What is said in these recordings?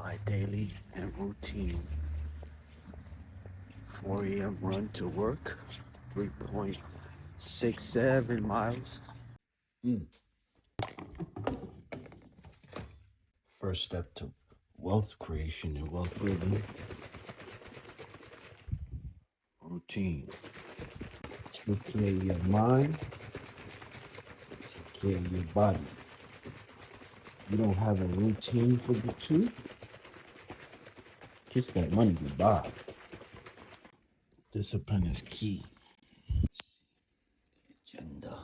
my daily and routine. 4 a.m. run to work, 3.67 miles. First step to wealth creation and wealth building. Routine. Take care of your mind, take care of your body. You don't have a routine for the two? Kiss that money goodbye. Discipline is key. Agenda.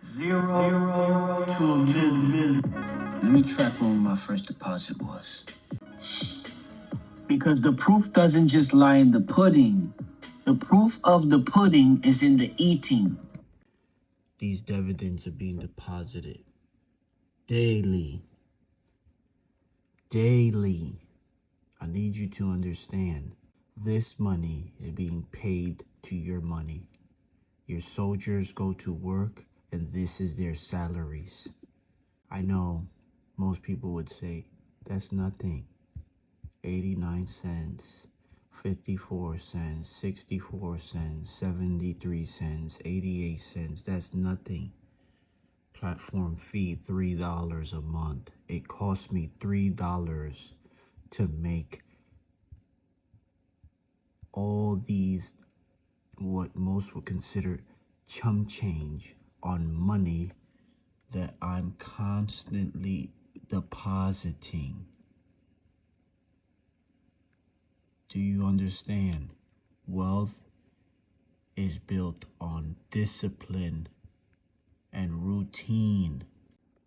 Zero to a million. Let me track when my first deposit was. Because the proof doesn't just lie in the pudding. The proof of the pudding is in the eating. These dividends are being deposited daily. Daily. I need you to understand. This money is being paid to your money. Your soldiers go to work and this is their salaries. I know most people would say, that's nothing. 89 cents, 54 cents, 64 cents, 73 cents, 88 cents. That's nothing. Platform fee, $3 a month. It cost me $3 to make all these, what most would consider chump change on money that I'm constantly depositing. Do you understand? Wealth is built on discipline and routine,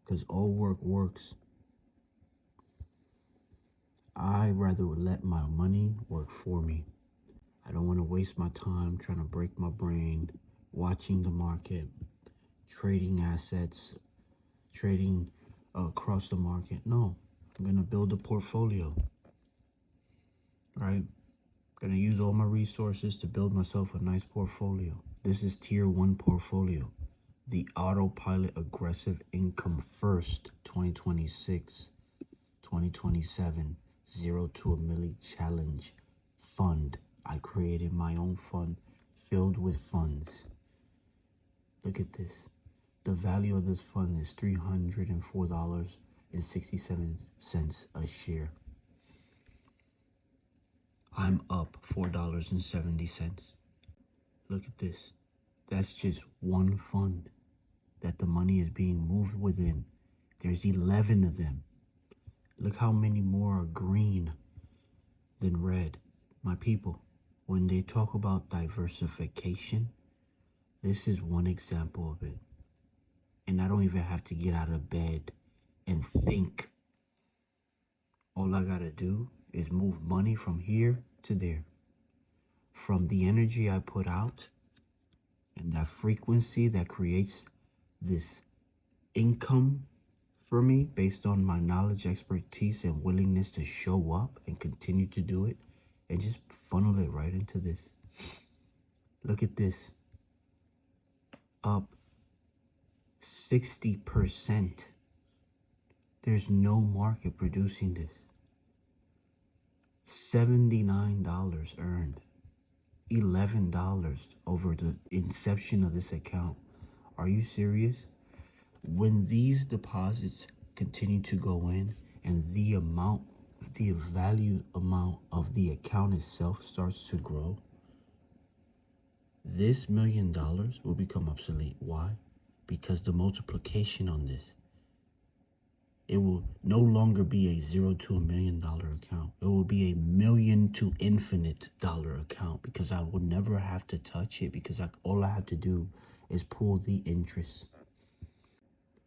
because all work works. I rather let my money work for me. I don't want to waste my time trying to break my brain, watching the market, trading assets, trading across the market. No, I'm going to build a portfolio, right? Going to use all my resources to build myself a nice portfolio. This is tier 1 portfolio. The autopilot aggressive income first 2026, 2027, 0 to a milli challenge fund. I created my own fund filled with funds. Look at this. The value of this fund is $304.67 a share. I'm up $4.70. Look at this. That's just one fund that the money is being moved within. There's 11 of them. Look how many more are green than red. My people, when they talk about diversification, this is one example of it. And I don't even have to get out of bed and think. All I gotta do is move money from here to there. From the energy I put out and that frequency that creates this income for me based on my knowledge, expertise, and willingness to show up and continue to do it, and just funnel it right into this. Look at this. Up 60%. There's no market producing this. $79 earned. $11 over the inception of this account. Are you serious? When these deposits continue to go in and the value amount of the account itself starts to grow, this $1 million will become obsolete. Why? Because the multiplication on this, it will no longer be a $0 to $1 million account. It will be a $1,000,000 to infinite dollar account, because I will never have to touch it, because all I have to do is pull the interest.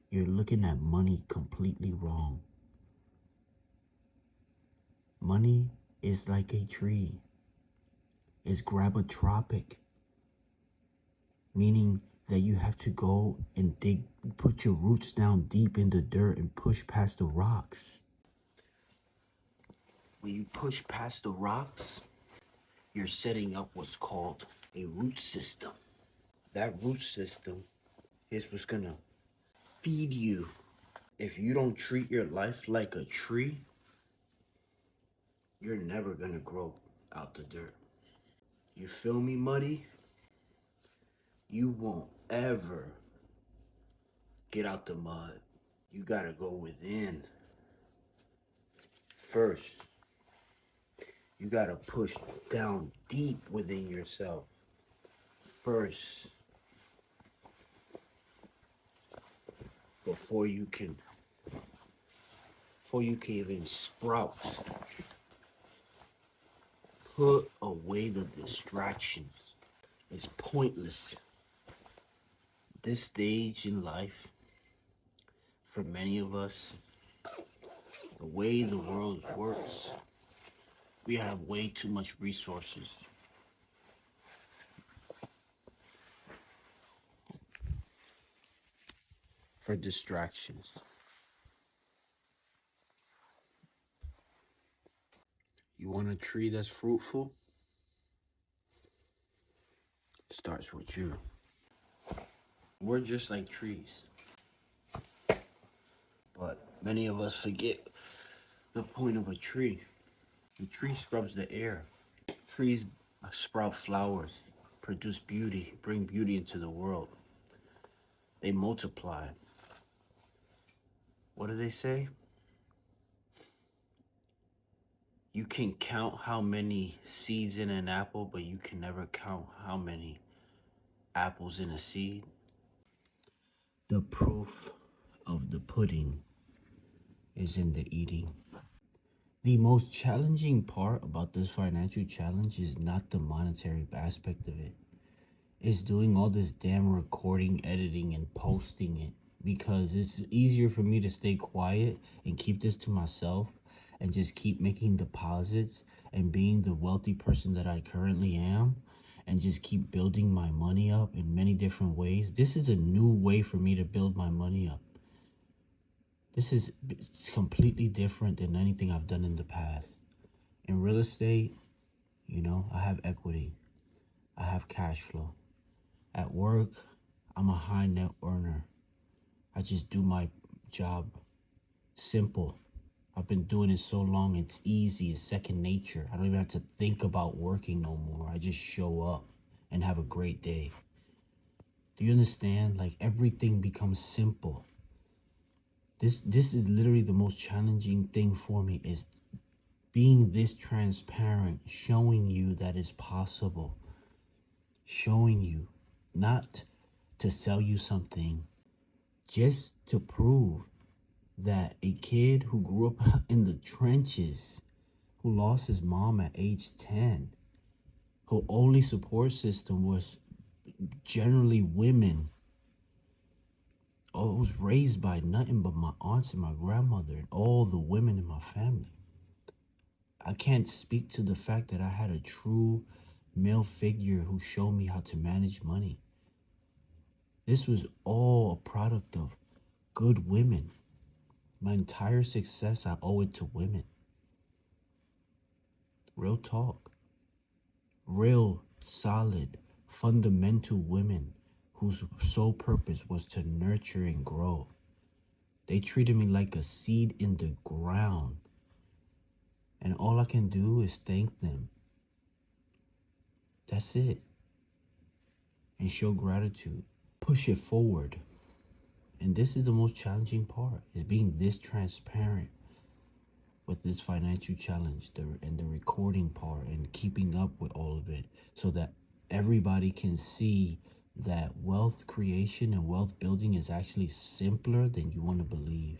You're looking at money completely wrong. Money is like a tree. It's grabotropic, meaning that you have to go and put your roots down deep in the dirt and push past the rocks. When you push past the rocks, you're setting up what's called a root system. That root system is what's gonna feed you. If you don't treat your life like a tree, you're never gonna grow out the dirt. You feel me, Muddy? You won't ever get out the mud. You gotta go within first. You gotta push down deep within yourself first before you can even sprout. Put away the distractions. It's pointless. This stage in life, for many of us, the way the world works, we have way too much resources. For distractions. You want a tree that's fruitful? It starts with you. We're just like trees. But many of us forget the point of a tree. The tree scrubs the air. Trees sprout flowers, produce beauty, bring beauty into the world. They multiply. What do they say? You can count how many seeds in an apple, but you can never count how many apples in a seed. The proof of the pudding is in the eating. The most challenging part about this financial challenge is not the monetary aspect of it. It's doing all this damn recording, editing, and posting it, because it's easier for me to stay quiet and keep this to myself and just keep making deposits and being the wealthy person that I currently am and just keep building my money up in many different ways. This is a new way for me to build my money up. It's completely different than anything I've done in the past. In real estate, I have equity. I have cash flow. At work, I'm a high net earner. I just do my job. Simple. I've been doing it so long, it's easy, it's second nature. I don't even have to think about working no more. I just show up and have a great day. Do you understand? Like, everything becomes simple. This is literally the most challenging thing for me, is being this transparent, showing you that it's possible. Showing you, not to sell you something, just to prove that a kid who grew up in the trenches, who lost his mom at age 10, whose only support system was generally women, I was raised by nothing but my aunts and my grandmother and all the women in my family. I can't speak to the fact that I had a true male figure who showed me how to manage money. This was all a product of good women. My entire success, I owe it to women. Real talk. Real, solid, fundamental women whose sole purpose was to nurture and grow. They treated me like a seed in the ground. And all I can do is thank them. That's it. And show gratitude. Push it forward. And this is the most challenging part, is being this transparent with this financial challenge and the recording part and keeping up with all of it, so that everybody can see that wealth creation and wealth building is actually simpler than you want to believe.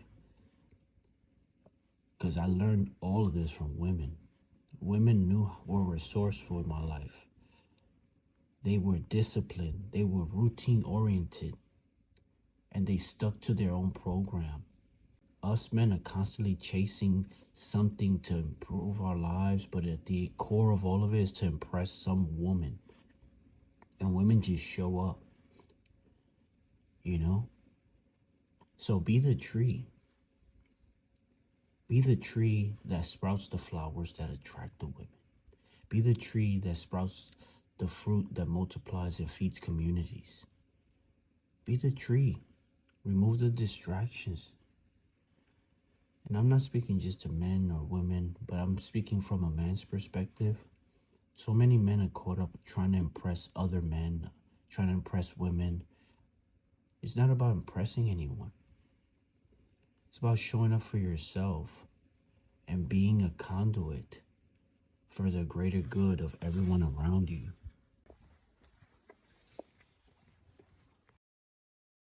Because I learned all of this from women. Women were resourceful in my life. They were disciplined. They were routine oriented. And they stuck to their own program. Us men are constantly chasing something to improve our lives, but at the core of all of it is to impress some woman. And women just show up. So be the tree. Be the tree that sprouts the flowers that attract the women. Be the tree that sprouts the fruit that multiplies and feeds communities. Be the tree. Remove the distractions. And I'm not speaking just to men or women, but I'm speaking from a man's perspective. So many men are caught up trying to impress other men, trying to impress women. It's not about impressing anyone. It's about showing up for yourself and being a conduit for the greater good of everyone around you.